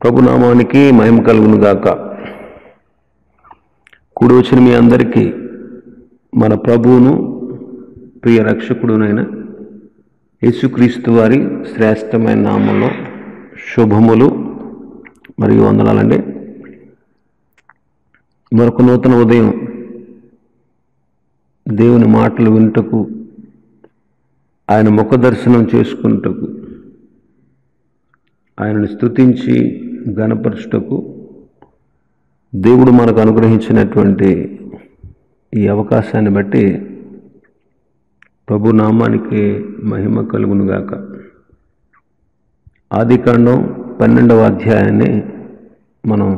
ప్రభునామానికి మహిమ కలుగును గాక. కూడి వచ్చిన మీ అందరికీ మన ప్రభువును ప్రియ రక్షకుడునైన యేసుక్రీస్తు వారి శ్రేష్టమైన నామంలో శుభములు మరియు వందనాలండి. మరొక నూతన ఉదయం దేవుని మాటలు వినుటకు, ఆయన ముఖ దర్శనం చేసుకున్నటకు, ఆయనను స్తుతించి ఘనపరచుటకు దేవుడు మనకు అనుగ్రహించినటువంటి ఈ అవకాశాన్ని బట్టి ప్రభు నామానికి మహిమ కలుగునుగాక. ఆదికాండం 12వ అధ్యాయాన్ని మనం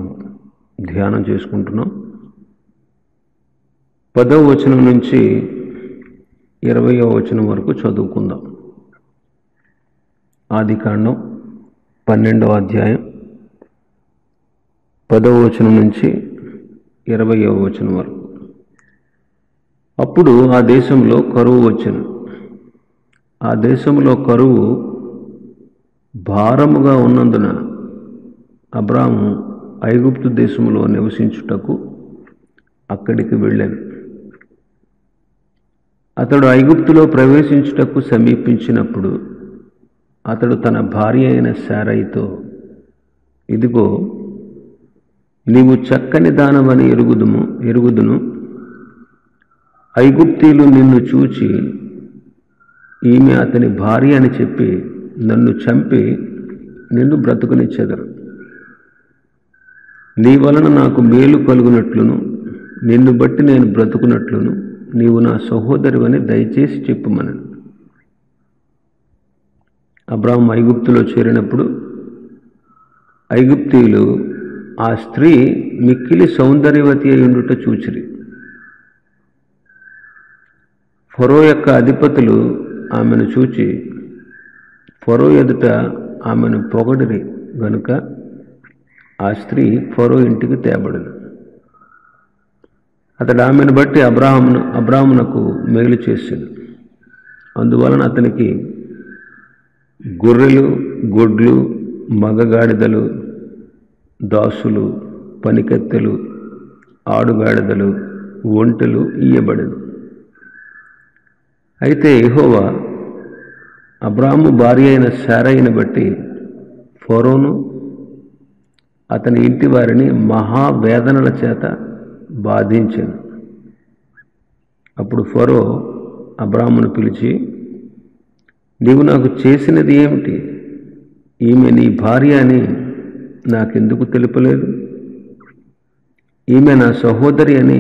ధ్యానం చేసుకుంటున్నాం. 10వ వచనం నుంచి 20వ వచనం వరకు చదువుకుందాం. ఆదికాండం 12వ అధ్యాయం 10వ వచనం నుంచి 20వ వచనం వరకు. అప్పుడు ఆ దేశంలో కరువు వచ్చెను. ఆ దేశంలో కరువు భారముగా ఉన్నందున అబ్రాము ఐగుప్తు దేశంలో నివసించుటకు అక్కడికి వెళ్ళాను. అతడు ఐగుప్తులో ప్రవేశించుటకు సమీపించినప్పుడు అతడు తన భార్య అయిన శారయితో, ఇదిగో, నీవు చక్కని దానవని ఎరుగుదును. ఐగుప్తీయులు నిన్ను చూచి ఈమె అతని భార్య అని చెప్పి నన్ను చంపి నిన్ను బ్రతుకునిచ్చెదరు. నీ వలన నాకు మేలు కలుగునట్లును నిన్ను బట్టి నేను బ్రతుకున్నట్లును నీవు నా సహోదరివని దయచేసి చెప్పుమనను. అబ్రాము ఐగుప్తులో చేరినప్పుడు ఐగుప్తీయులు ఆ స్త్రీ మిక్కిలి సౌందర్యవతి అయి ఉండుట చూచిరి. ఫరో యొక్క అధిపతులు ఆమెను చూచి ఫరో ఎదుట ఆమెను పొగడిరి గనుక ఆ స్త్రీ ఫరో ఇంటికి తేబడను. అతడు ఆమెను బట్టి అబ్రామునకు మేలు చేసింది. అందువలన అతనికి గొర్రెలు, గొడ్లు, మగగాడిదలు, దాసులు, పనికత్తెలు, ఆడుగాడిదలు, ఒంటెలు ఇయ్యబడెను. అయితే యెహోవా అబ్రాము భార్య అయిన శారయిని బట్టి ఫరోను అతని ఇంటి వారిని మహావేదనల చేత బాధించెను. అప్పుడు ఫరో అబ్రామును పిలిచి, నీవు నాకు చేసినది ఏమిటి? ఈమె నీ భార్య అని నాకెందుకు తెలుపలేదు? ఈమె నా సహోదరి అని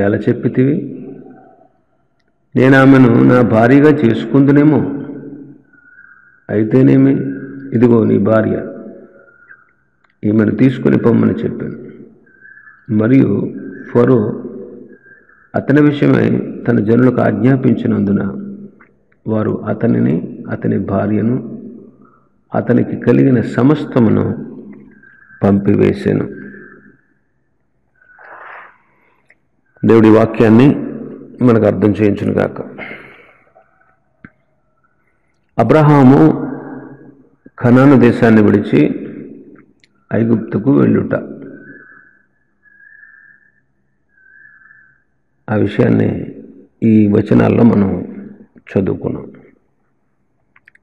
ఎలా చెప్పితివి? నేను ఆమెను నా భార్యగా చేసుకుందునేమో. అయితేనేమి, ఇదిగో నీ భార్య, ఈమెను తీసుకుని పొమ్మని చెప్పాను. మరియు ఫరో అతని విషయమై తన జనులకు ఆజ్ఞాపించినందున వారు అతనిని, అతని భార్యను, అతనికి కలిగిన సమస్తమును పంపివేశాను. దేవుడి వాక్యాన్ని మనకు అర్థం చేయించును గాక. అబ్రహాము కనాను దేశాన్ని విడిచి ఐగుప్తుకు వెళ్ళుట, ఆ విషయాన్ని ఈ వచనాల్లో మనం చదువుకున్నాం.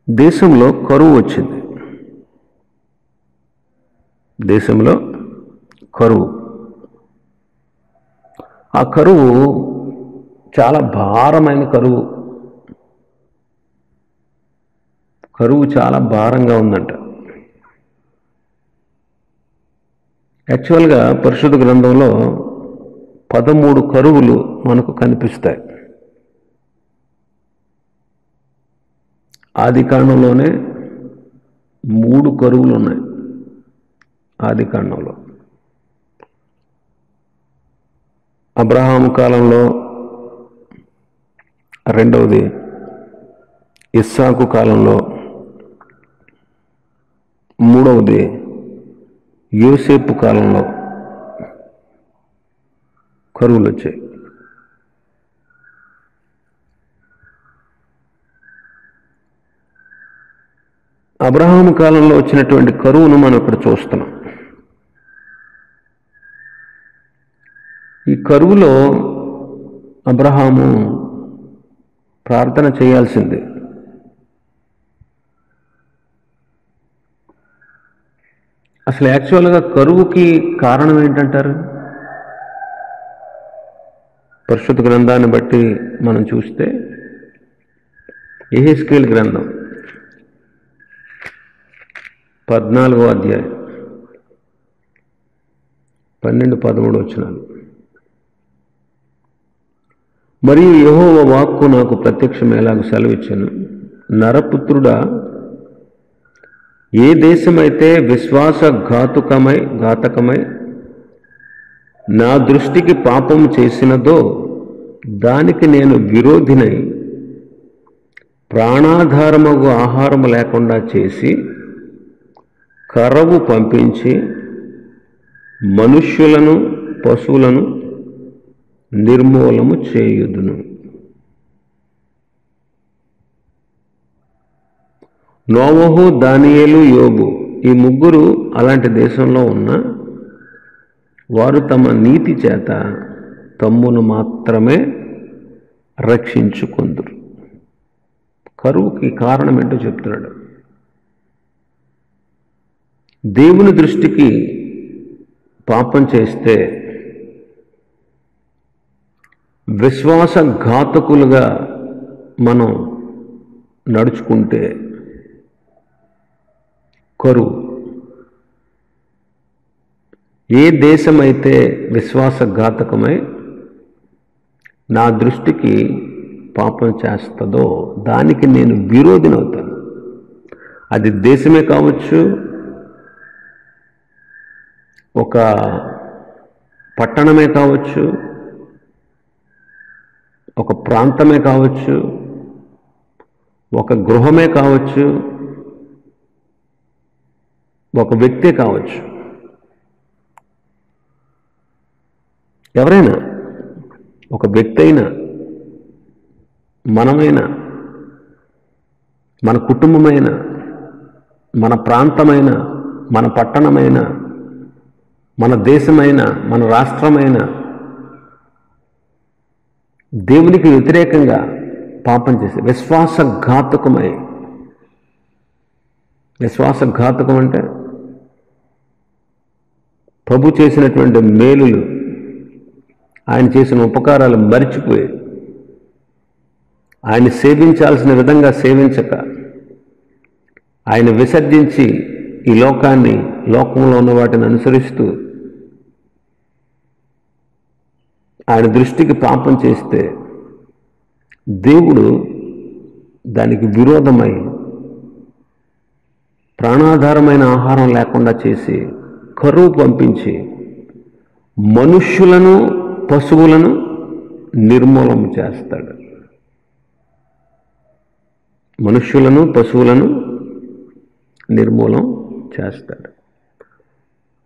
దేశంలో కరువు వచ్చింది. దేశంలో కరువు. ఆ కరువు చాలా భారమైన కరువు. కరువు చాలా భారంగా ఉందంట. యాక్చువల్గా పరిశుద్ధ గ్రంథంలో 13 కరువులు మనకు కనిపిస్తాయి. ఆదికాండంలోనే 3 కరువులు ఉన్నాయి. ఆదికాండంలో అబ్రహాము కాలంలో, రెండవది ఇస్సాకు కాలంలో, మూడవది యోసేపు కాలంలో కరువులు వచ్చాయి. అబ్రహాము కాలంలో వచ్చినటువంటి కరువును మనం ఇక్కడ చూస్తున్నాం. ఈ కరువులో అబ్రహాము ప్రార్థన చేయాల్సింది. అసలు యాక్చువల్గా కరువుకి కారణం ఏంటంటారు? పరిశుద్ధ గ్రంథాన్ని బట్టి మనం చూస్తే యెహెజ్కేలు గ్రంథం 14వ అధ్యాయం 12-13 వచనాలు. మరియు యెహోవా వాక్కు నాకు ప్రత్యక్షమయ్యేలాగా సెలవిచ్చాను, నరపుత్రుడా, ఏ దేశమైతే ఘాతకమై నా దృష్టికి పాపం చేసినదో దానికి నేను విరోధినై ప్రాణాధారమగు ఆహారము లేకుండా చేసి కరవు పంపించి మనుష్యులను పశువులను నిర్మూలము చేయుదును. నోవహు, దానియేలు, యోబు ఈ ముగ్గురు అలాంటి దేశంలో ఉన్న వారు తమ నీతి చేత తమ్మును మాత్రమే రక్షించుకొందురు. కరువుకి కారణం ఏంటో చెప్తున్నాడు. దేవుని దృష్టికి పాపం చేస్తే విశ్వాసఘాతకులుగా మనం నడుచుకుంటే కరువు. ఏ దేశమైతే విశ్వాసఘాతకమై నా దృష్టికి పాపం చేస్తుందో దానికి నేను విరోధినవుతాను. అది దేశమే కావచ్చు, ఒక పట్టణమే కావచ్చు, ఒక ప్రాంతమే కావచ్చు, ఒక గృహమే కావచ్చు, ఒక వ్యక్తే కావచ్చు. ఎవరైనా, ఒక వ్యక్తి అయినా, మనమైనా, మన కుటుంబమైన, మన ప్రాంతమైన, మన పట్టణమైన, మన దేశమైన, మన రాష్ట్రమైన దేవునికి వ్యతిరేకంగా పాపం చేసి విశ్వాసఘాతకం అంటే ప్రభు చేసినటువంటి మేలులు, ఆయన చేసిన ఉపకారాలు మరిచిపోయి ఆయన సేవించాల్సిన విధంగా సేవించక ఆయన విసర్జించి ఈ లోకంలో ఉన్న వాటిని అనుసరిస్తూ ఆయన దృష్టికి పాపం చేస్తే దేవుడు దానికి విరోధమై ప్రాణాధారమైన ఆహారం లేకుండా చేసి కరువు పంపించి మనుష్యులను పశువులను నిర్మూలం చేస్తాడు. మనుష్యులను పశువులను నిర్మూలం చేస్తాడు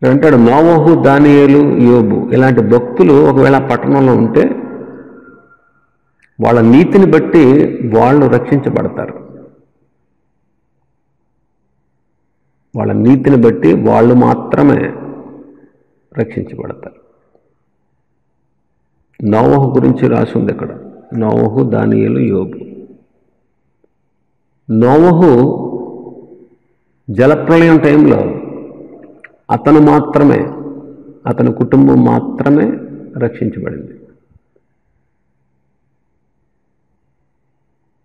అంటాడు. నోవహు, దానియేలు, యోబు ఇలాంటి భక్తులు ఒకవేళ పట్టణంలో ఉంటే వాళ్ళ నీతిని బట్టి వాళ్ళు రక్షించబడతారు. వాళ్ళ నీతిని బట్టి వాళ్ళు మాత్రమే రక్షించబడతారు. నోవహు గురించి రాసి ఉంది ఇక్కడ. నోవహు, దానియేలు, యోబు. నోవహు జలప్రళయం టైంలో అతని కుటుంబం మాత్రమే రక్షించబడింది.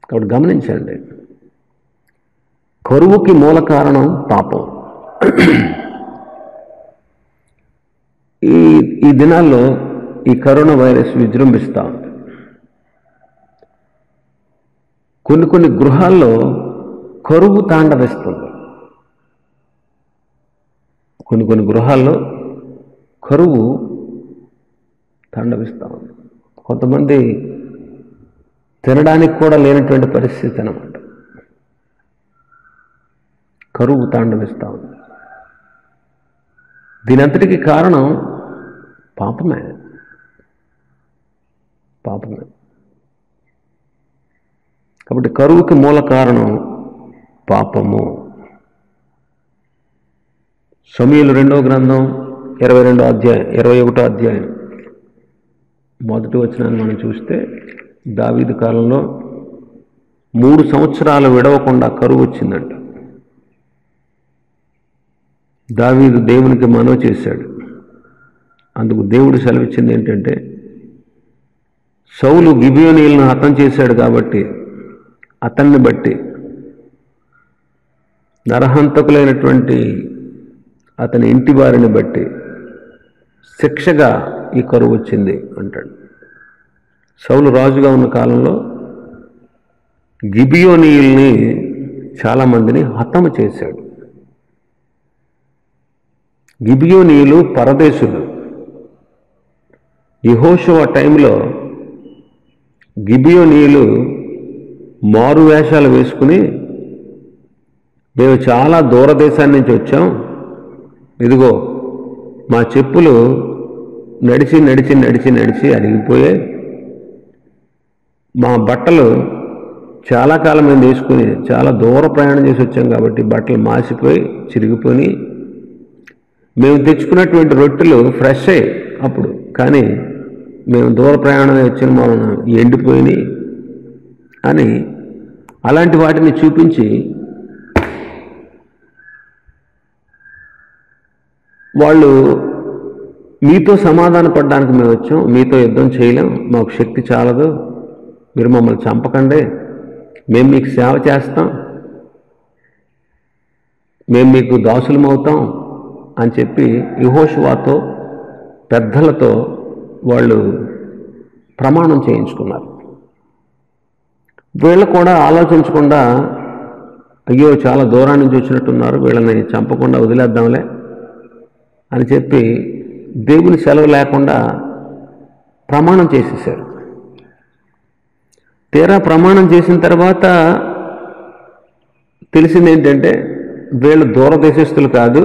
కాబట్టి గమనించండి, కరువుకి మూల కారణం పాపం. ఈ దినాల్లో ఈ కరోనా వైరస్ విజృంభిస్తూ ఉంది. కొన్ని గృహాల్లో కరువు తాండవిస్తుంది. కొన్ని గృహాల్లో కరువు తాండవిస్తూ ఉంది. కొంతమంది తినడానికి కూడా లేనటువంటి పరిస్థితి అన్నమాట. కరువు తాండవిస్తూ ఉంది. దీనంతటికీ కారణం పాపమే. కాబట్టి కరువుకి మూల కారణం పాపము. సమూయేలు 2వ గ్రంథం 22వ అధ్యాయం 21వ అధ్యాయం మొదటి వచనాన్ని మనం చూస్తే, దావీదు కాలంలో 3 సంవత్సరాలు విడవకుండా కరువు వచ్చిందంట. దావీదు దేవునికి మనవి చేశాడు. అందుకు దేవుడు సెలవిచ్చింది ఏంటంటే, సౌలు గిబియోనీయులను హతం చేశాడు కాబట్టి అతన్ని బట్టి నరహంతకులైనటువంటి అతని ఇంటి వారిని బట్టి శిక్షగా ఈ కరువు వచ్చింది అంటాడు. సౌలు రాజుగా ఉన్న కాలంలో గిబియోనీయుల్ని చాలామందిని హతము చేశాడు. గిబియోనీయులు పరదేశులు. యెహోషువ టైంలో గిబియోనీయులు మారు వేషాలు వేసుకుని, మేము చాలా దూరదేశాన్ని నుంచి వచ్చాం, ఇదిగో మా చెప్పులు నడిచి నడిచి నడిచి నడిచి అరిగిపోయాయి, మా బట్టలు చాలా కాలం మేము వేసుకుని చాలా దూర ప్రయాణం చేసి వచ్చాం కాబట్టి బట్టలు మాసిపోయి చిరిగిపోయి, మేము తెచ్చుకున్నటువంటి రొట్టెలు ఫ్రెష్ అయ్యి అప్పుడు, కానీ మేము దూర ప్రయాణం వచ్చిన వలన ఎండిపోయినాయి అని అలాంటి వాటిని చూపించి వాళ్ళు మీతో సమాధాన పడడానికి మేము వచ్చాం, మీతో యుద్ధం చేయలేం, మాకు శక్తి చాలదు, మీరు మమ్మల్ని చంపకండి, మేము మీకు సేవ చేస్తాం, మేము మీకు దాసులమవుతాం అని చెప్పి యెహోషువతో పెద్దలతో వాళ్ళు ప్రమాణం చేయించుకున్నారు. వీళ్ళు కూడా ఆలోచించకుండా, అయ్యో చాలా దూరం నుంచి వచ్చినట్టున్నారు, వీళ్ళని చంపకుండా వదిలేద్దాంలే అని చెప్పి దేవుని సెలవు లేకుండా ప్రమాణం చేసేసారు. తీరా ప్రమాణం చేసిన తర్వాత తెలిసింది ఏంటంటే, వీళ్ళు దూరదేశస్తులు కాదు,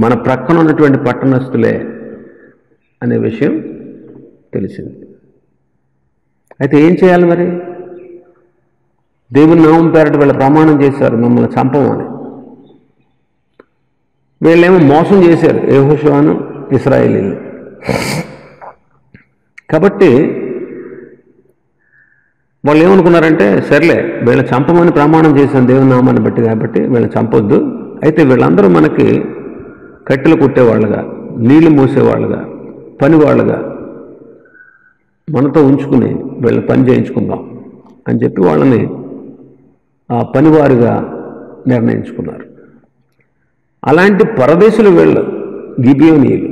మన ప్రక్కన ఉన్నటువంటి పట్టణస్తులే అనే విషయం తెలిసింది. అయితే ఏం చేయాలి మరి? దేవుని నామం పేరట వీళ్ళు ప్రమాణం చేశారు, మమ్మల్ని చంపమని. వీళ్ళేమో మోసం చేశారు యెహోషువను ఇశ్రాయేలీయులు. కాబట్టి వాళ్ళు ఏమనుకున్నారంటే, సర్లే వీళ్ళని చంపమని ప్రమాణం చేశాను దేవుని నామాన్ని బట్టి కాబట్టి వీళ్ళని చంపొద్దు, అయితే వీళ్ళందరూ మనకి కట్టెలు కుట్టేవాళ్ళుగా, నీళ్లు మూసేవాళ్ళుగా, పనివాళ్ళుగా మనతో ఉంచుకుని వీళ్ళ పని చేయించుకుందాం అని చెప్పి వాళ్ళని ఆ పనివారుగా నిర్ణయించుకున్నారు. అలాంటి పరదేశులు వీళ్ళు గిబియోనీయులు.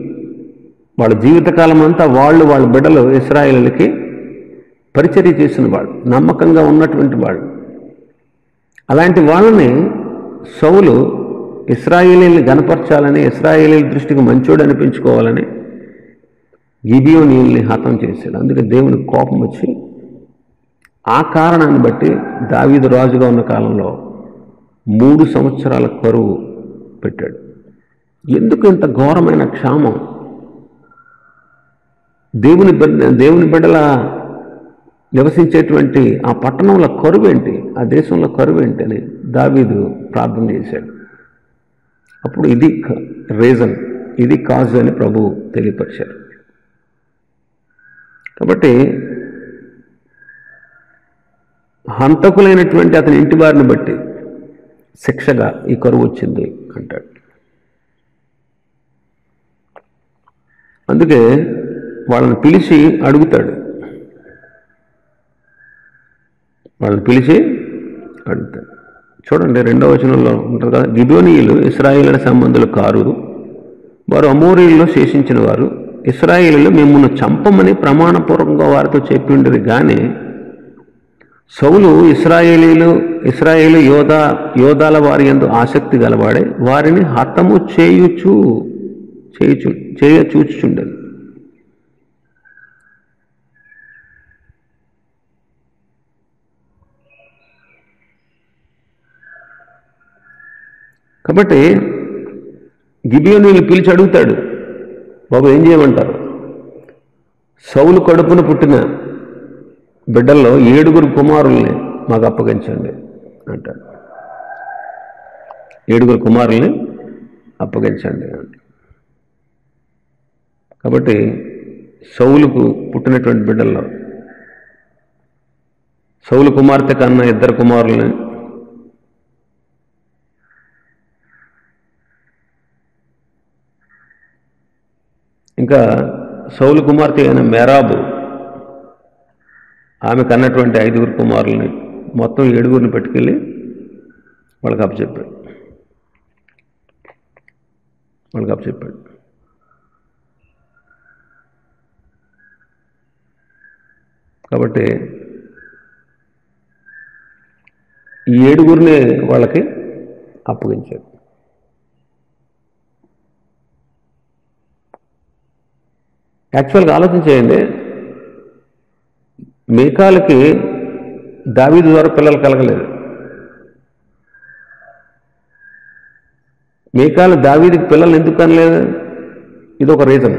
వాళ్ళ జీవితకాలం అంతా వాళ్ళ బిడ్డలు ఇశ్రాయేలుకి పరిచర్య చేసిన వాళ్ళు, నమ్మకంగా ఉన్నటువంటి వాళ్ళు. అలాంటి వాళ్ళని సౌలు ఇశ్రాయేలీయుల్ని గనపరచాలని, ఇశ్రాయేలీయుల దృష్టికి మంచోడు అనిపించుకోవాలని గిబియోనీయుల్ని హతం చేశాడు. అందుకే దేవుని కోపం వచ్చి ఆ కారణాన్ని బట్టి దావీదు రాజుగా ఉన్న కాలంలో 3 సంవత్సరాల కరువు పెట్టాడు. ఎందుకు ఇంత ఘోరమైన క్షామం? దేవుని బిడ్డల నివసించేటువంటి ఆ పట్టణంలో కరువు ఏంటి, ఆ దేశంలో కరువు ఏంటి అని దావీదు ప్రార్థన చేశాడు. అప్పుడు ఇది రీజన్, ఇది కాజ్ అని ప్రభు తెలియపరిచారు. కాబట్టి హంతకులైనటువంటి అతని ఇంటి వారిని బట్టి శిక్షగా ఈ కరువు వచ్చింది అంటాడు. అందుకే వాళ్ళని పిలిచి అడుగుతాడు, చూడండి 2వ వచనంలో ఉంటారు కదా, గిబియోనీయులు ఇశ్రాయేలు సంబంధులు కారు, వారు అమోరీయుల్లో శేషించిన వారు, ఇశ్రాయేలీయులు మిమ్మల్ని చంపమని ప్రమాణపూర్వకంగా వారితో చెప్పిండ్రు. కానీ సౌలు ఇశ్రాయేలు యోధాల వారి యందు ఆసక్తి గలవాడే వారిని హతము చూచుచుండెను. కాబట్టి గిబియోనీయులు పిలిచి అడుగుతాడు, బాబు ఏం చేయమంటారు? సౌలు కడుపున పుట్టిన బిడ్డల్లో 7 కుమారుల్ని మాకు అప్పగించండి అంటాడు. 7 కుమారుల్ని అప్పగించండి అని. కాబట్టి సౌలుకు పుట్టినటువంటి బిడ్డల్లో సౌలు కుమార్తె కన్నా 2 కుమారులని, ఇంకా సౌలు కుమార్తె అయిన మేరాబు ఆమె కన్నటువంటి 5 కుమారులని, మొత్తం 7 పట్టుకెళ్ళి వాళ్ళకి అప్పచెప్పాడు. కాబట్టి ఈ 7 వాళ్ళకి అప్పగించారు. యాక్చువల్గా ఆలోచన చేయండి, మీకాలకి దావీదు ద్వారా పిల్లలు కలగలేదు. మీకాలు దావీదుకి పిల్లలు ఎందుకు కనలేదు? ఇది ఒక రీజన్.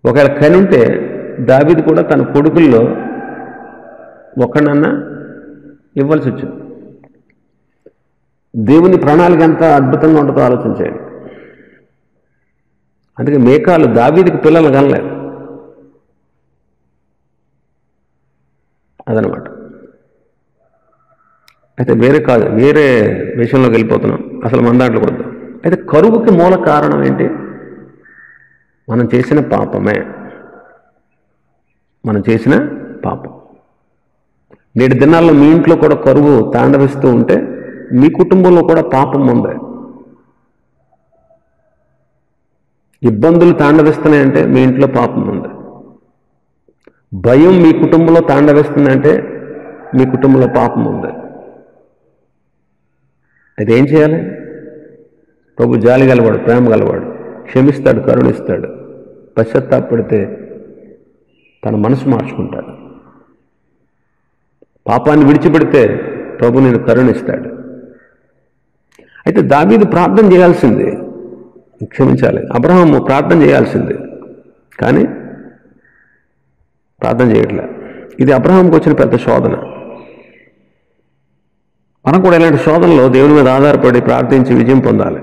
ఒకవేళ కని ఉంటే దావీదు కూడా తన కొడుకుల్లో ఒక్కడన్నా ఇవ్వాల్సి వచ్చింది. దేవుని ప్రణాళిక ఎంత అద్భుతంగా ఉంటుందో ఆలోచించేయండి. అందుకే మీకాలు దావీదుకి పిల్లలు కనలేదు. అదనమాట. అయితే వేరే విషయంలోకి వెళ్ళిపోతున్నాం. అసలు మన దాంట్లోకి వద్దాం. అయితే కరువుకి మూల కారణం ఏంటి? మనం చేసిన పాపమే. నేటి దినాల్లో మీ ఇంట్లో కూడా కరువు తాండవిస్తూ ఉంటే మీ కుటుంబంలో కూడా పాపం ఉంది. ఇబ్బందులు తాండవిస్తున్నాయంటే మీ ఇంట్లో పాపం ఉంది. భయం మీ కుటుంబంలో తాండవిస్తుందంటే మీ కుటుంబంలో పాపం ఉంది. అయితే ఏం చేయాలి? ప్రభు జాలి గలవాడు, ప్రేమ గలవాడు, క్షమిస్తాడు, కరుణిస్తాడు. పశ్చాత్తాపడితే తన మనసు మార్చుకుంటాడు. పాపాన్ని విడిచిపెడితే ప్రభు నేను కరుణిస్తాడు. అయితే దావీదు ప్రార్థన చేయాల్సింది, క్షమించాలి, అబ్రహాము ప్రార్థన చేయాల్సింది, కానీ ప్రార్థన చేయట్లే. ఇది అబ్రహాంకి వచ్చిన పెద్ద శోధన. మనం కూడా ఇలాంటి శోధనలో దేవుని మీద ఆధారపడి ప్రార్థించి విజయం పొందాలి.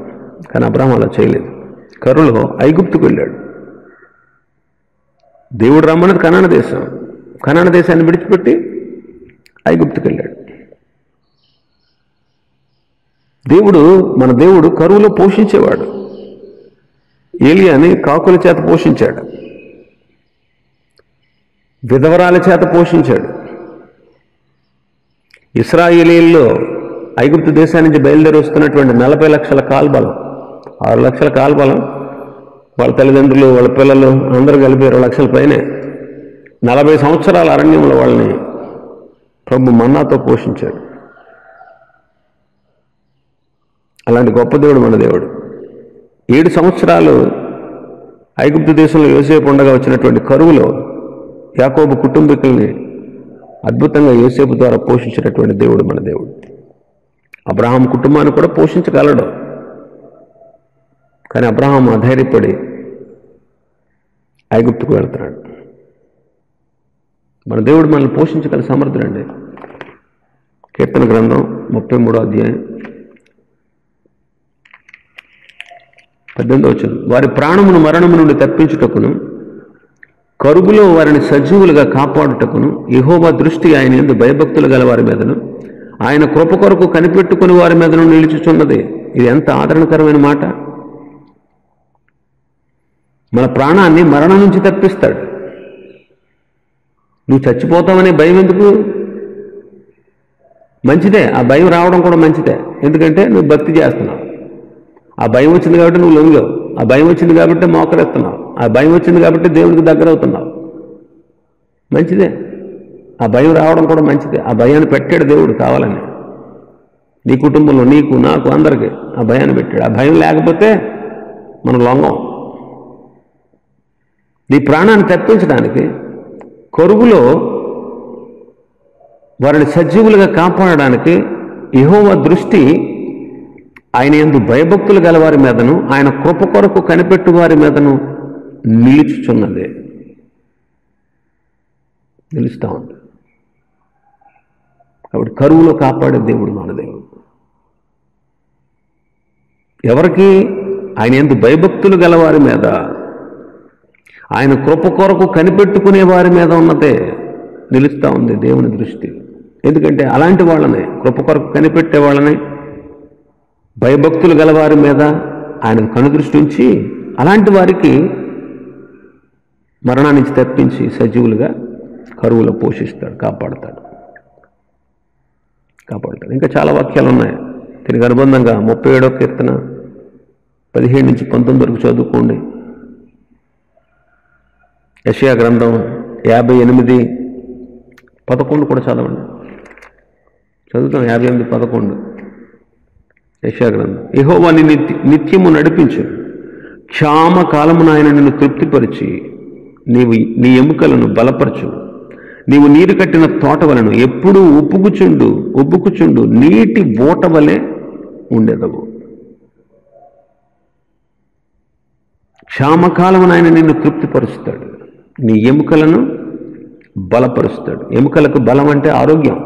కానీ అబ్రహాం అలా చేయలేదు. కరువులో ఐగుప్తుకు వెళ్ళాడు. దేవుడు రమ్మన్నది కనాన దేశాన్ని విడిచిపెట్టి ఐగుప్తుకు వెళ్ళాడు. మన దేవుడు కరువులో పోషించేవాడు. ఏలియాని కాకుల చేత పోషించాడు, విధవరాల చేత పోషించాడు. ఇశ్రాయేలీల్లో ఐగుప్తు దేశాన్ని నుంచి బయలుదేరి వస్తున్నటువంటి 40 లక్షల కాల్బలం, 6 లక్షల కాల్బలం, వాళ్ళ తల్లిదండ్రులు, వాళ్ళ పిల్లలు అందరూ కలిపి 20 లక్షల పైనే 40 సంవత్సరాల అరణ్యంలో వాళ్ళని ప్రభు మన్నాతో పోషించాడు. అలాంటి గొప్ప దేవుడు మన దేవుడు. 7 సంవత్సరాలు ఐగుప్తు దేశంలో యోసేపు ఉండగా వచ్చినటువంటి కరువులో యాకోబు కుటుంబీకుల్ని అద్భుతంగా యోసేపు ద్వారా పోషించినటువంటి దేవుడు మన దేవుడు. అబ్రహాం కుటుంబాన్ని కూడా పోషించగలడు. కానీ అబ్రహాం అధైర్యపడి ఐగుప్తుకు వెళ్తున్నాడు. మన దేవుడు మనల్ని పోషించగల సమర్థుడండి. కీర్తన గ్రంథం 33వ అధ్యాయం 18వ వచనం, వారి ప్రాణమును మరణము నుండి తప్పించుటకును కరువులో వారిని సజీవులుగా కాపాడుటకును యెహోవా దృష్టి ఆయన యందు భయభక్తులు గల వారి మీదను ఆయన కృప కొరకు కనిపెట్టుకుని వారి మీదను నిలుచుచున్నది. ఇది ఎంత ఆదరణకరమైన మాట. మన ప్రాణాన్ని మరణం నుంచి తప్పిస్తాడు. నువ్వు చచ్చిపోతావనే భయం ఎందుకు? మంచిదే, ఆ భయం రావడం కూడా మంచిదే. ఎందుకంటే నువ్వు భక్తి చేస్తున్నావు. ఆ భయం వచ్చింది కాబట్టి నువ్వు లొంగిలో, ఆ భయం వచ్చింది కాబట్టి మోకరెత్తున్నావు, ఆ భయం వచ్చింది కాబట్టి దేవునికి దగ్గర అవుతున్నావు. మంచిదే, ఆ భయం రావడం కూడా మంచిదే. ఆ భయాన్ని పెట్టాడు దేవుడు కావాలని. నీ కుటుంబంలో నీకు, నాకు, అందరికీ ఆ భయాన్ని పెట్టాడు. ఆ భయం లేకపోతే మనం లొంగం. నీ ప్రాణాన్ని తప్పించడానికి కరువులో వారిని సజీవులుగా కాపాడడానికి యెహోవా దృష్టి ఆయన యందు భయభక్తులు గల వారి మీదను ఆయన కృప కొరకు కనిపెట్టు వారి మీదను నిలుచుచున్నదే, నిలుస్తూ ఉంది. కాబట్టి కరువులో కాపాడే దేవుడు మన దేవుడు. ఎవరికి? ఆయన యందు భయభక్తులు గలవారి మీద, ఆయన కృప కొరకు కనిపెట్టుకునే వారి మీద ఉన్నదే నిలుస్తూ ఉంది దేవుని దృష్టి. ఎందుకంటే అలాంటి వాళ్ళనే, కృప కొరకు కనిపెట్టే వాళ్ళని, భయభక్తులు గలవారి మీద ఆయన కనుదృష్టి ఉంచి అలాంటి వారికి మరణానికి తప్పించి సజీవులుగా కరువులో పోషిస్తాడు, కాపాడుతాడు. ఇంకా చాలా వాక్యాలు ఉన్నాయి దీనికి అనుబంధంగా. 37వ కీర్తన 17 నుంచి 19 వరకు చదువుకోండి. యెషయా గ్రంథం 58:11 కూడా చదవండి. చదువుతాం 58:11. యెషయా గ్రంథం. యెహోవా నిత్యము నడిపించు, క్షామ కాలమున ఆయన నిన్ను తృప్తిపరిచి నీ ఎముకలను బలపరచు. నీవు నీరు కట్టిన తోట వలెను ఎప్పుడూ ఉబ్బుకుచుండు నీటి బోట వలె ఉండేదవు. క్షామకాలమున ఆయన నిన్ను తృప్తిపరుస్తాడు, నీ ఎముకలను బలపరుస్తాడు. ఎముకలకు బలం అంటే ఆరోగ్యం.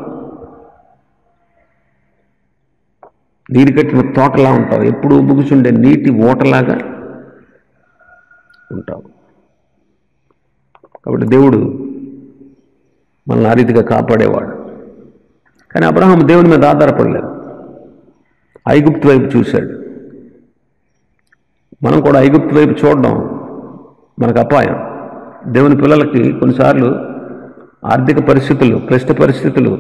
నీరు కట్టిన తోటలా ఉంటావు, ఎప్పుడు ఉబ్బుకుచుండే నీటి ఓటలాగా ఉంటావు. కాబట్టి దేవుడు మనల్ని ఆ రీతిగా కాపాడేవాడు. కానీ అబ్రహాం దేవుని మీద ఆధారపడలేదు, ఐగుప్తు వైపు చూశాడు. మనం కూడా ఐగుప్తు వైపు చూడడం మనకు అపాయం. దేవుని పిల్లలకి కొన్నిసార్లు ఆర్థిక పరిస్థితులు, క్లిష్ట పరిస్థితులు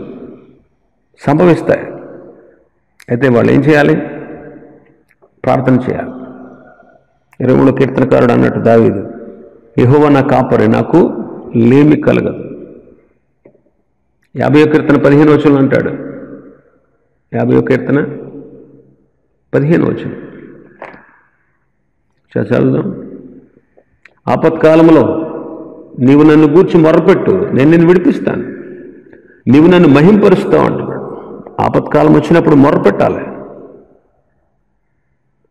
సంభవిస్తాయి. అయితే వాళ్ళు ఏం చేయాలి? ప్రార్థన చేయాలి. 23వ కీర్తనకారుడు అన్నట్టు దావీదు, యెహోవా నా కాపరి, నాకు లేమి కలగదు. 50వ కీర్తన 15వ వచనం అంటాడు. 50వ కీర్తన 15వ వచనం చదువుదాం. ఆపత్కాలంలో నీవు నన్ను గూర్చి మొరపెట్టు, నేను నిన్ను విడిపిస్తాను. నీవు నన్ను మహింపరుస్తావు అంటున్నాడు. ఆపత్కాలం వచ్చినప్పుడు మొరపెట్టాలి,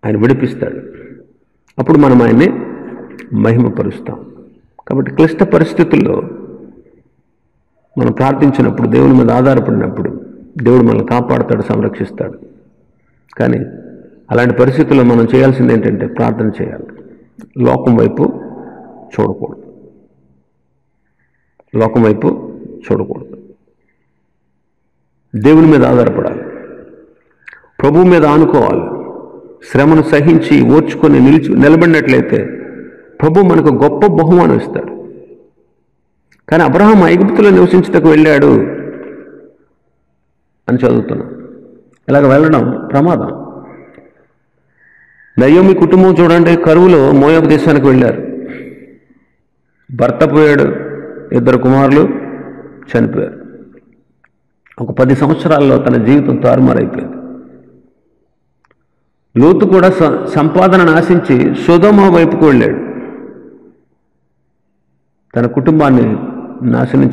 ఆయన విడిపిస్తాడు. అప్పుడు మనం ఆయన్ని మహిమపరుస్తాం. కాబట్టి క్లిష్ట పరిస్థితుల్లో మనం ప్రార్థించినప్పుడు, దేవుని మీద ఆధారపడినప్పుడు దేవుడు మనల్ని కాపాడుతాడు, సంరక్షిస్తాడు. కానీ అలాంటి పరిస్థితుల్లో మనం చేయాల్సింది ఏంటంటే ప్రార్థన చేయాలి. లోకం వైపు చూడకూడదు. దేవుని మీద ఆధారపడాలి, ప్రభువు మీద ఆనుకోవాలి. శ్రమను సహించి ఓర్చుకొని నిలబడినట్లయితే ప్రభు మనకు గొప్ప బహుమానం ఇస్తాడు. కానీ అబ్రహాం ఐగుప్తులో నివసించుటకు వెళ్ళాడు అని చదువుతున్నాం. ఇలాగ వెళ్ళడం ప్రమాదం. నయోమి కుటుంబం చూడండి, కరువులో మోయాబు దేశానికి వెళ్ళారు. భర్త పోయాడు, 2 కుమారులు చనిపోయారు. ఒక 10 సంవత్సరాల్లో తన జీవితం తారుమారైపోయింది. లోతు కూడా సంపాదనను ఆశించి సొదొమ వైపుకు వెళ్ళాడు. తన కుటుంబాన్ని నాశనం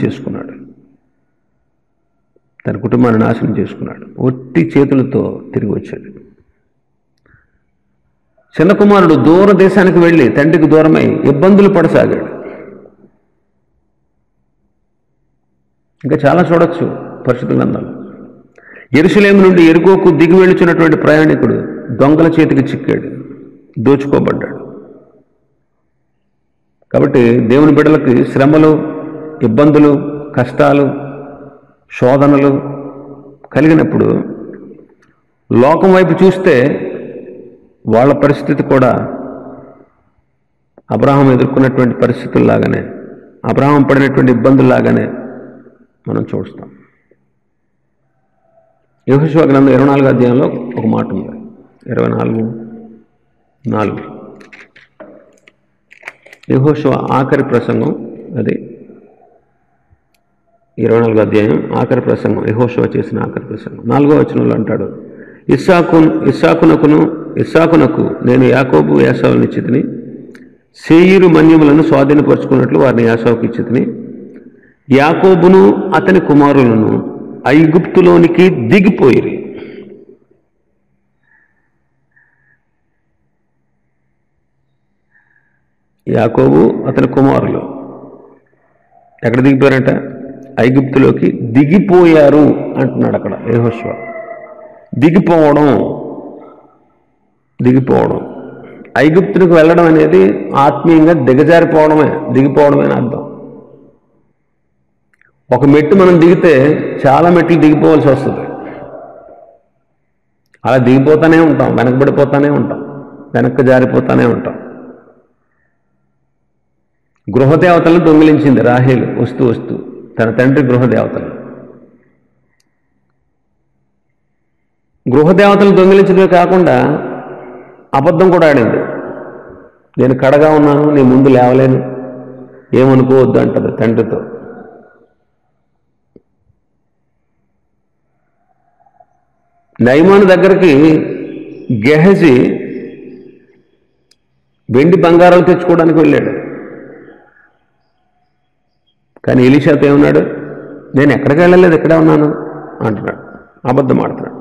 చేసుకున్నాడు. ఒట్టి చేతులతో తిరిగి వచ్చాడు. చిన్న కుమారుడు దూర దేశానికి వెళ్ళి తండ్రికి దూరమై ఇబ్బందులు పడసాగాడు. ఇంకా చాలా చూడొచ్చు పరిశుద్ధ గ్రంథాలు. యెరూషలేము నుండి యెరికోకు దిగి వెళ్ళుచున్నటువంటి ప్రయాణికుడు దొంగల చేతికి చిక్కాడు, దోచుకోబడ్డాడు. కాబట్టి దేవుని బిడ్డలకి శ్రమలు, ఇబ్బందులు, కష్టాలు, శోధనలు కలిగినప్పుడు లోకం వైపు చూస్తే వాళ్ళ పరిస్థితి కూడా అబ్రహాం ఎదుర్కొన్నటువంటి పరిస్థితుల్లాగానే, అబ్రహాం పడినటువంటి ఇబ్బందుల్లాగానే మనం చూస్తాం. యెహోషువ గ్రంథం 24వ అధ్యాయంలో ఒక మాట ఉంది. 24:4 యెహోషువ ఆఖరి ప్రసంగం. అది 24వ అధ్యాయం ఆఖరి ప్రసంగం, యెహోషువ చేసిన ఆఖరి ప్రసంగం. 4వ వచనంలో అంటాడు, ఇస్సాకునకు నేను యాకోబు ఏసావులను ఇచ్చితిని, శేయీరు మన్యములను స్వాధీనపరుచుకున్నట్లు వారిని యాసావుకి ఇచ్చితిని. యాకోబును అతని కుమారులను ఐగుప్తులోనికి దిగిపోయిరి. యాకోబు అతని కుమారులు ఎక్కడ దిగిపోయారంట? ఐగుప్తులోకి దిగిపోయారు అంటున్నాడు అక్కడ యెహోషువ. దిగిపోవడం దిగిపోవడం. ఐగుప్తునికి వెళ్ళడం అనేది ఆత్మీయంగా దిగజారిపోవడమే, దిగిపోవడమే అని అర్థం. ఒక మెట్టు మనం దిగితే చాలా మెట్లు దిగిపోవాల్సి వస్తుంది. అలా దిగిపోతూనే ఉంటాం, వెనకబడిపోతూనే ఉంటాం, వెనక్కి జారిపోతూనే ఉంటాం. గృహదేవతలను దొంగిలించింది రాహేలు వస్తూ వస్తూ తన తండ్రి గృహదేవతలు. గృహదేవతలు దొంగిలించడమే కాకుండా అబద్ధం కూడా ఆడింది. నేను కడగా ఉన్నాను, నీ ముందు లేవలేను, ఏమనుకోవద్దు అంటది తండ్రితో. నయమాను దగ్గరికి గెహజీ వెండి బంగారాలు తెచ్చుకోవడానికి వెళ్ళాడు. కానీ ఎలీషాతో ఏమన్నాడు? నేను ఎక్కడికి వెళ్ళలేదు, ఇక్కడే ఉన్నాను అంటున్నాడు. అబద్ధం ఆడుతున్నాడు.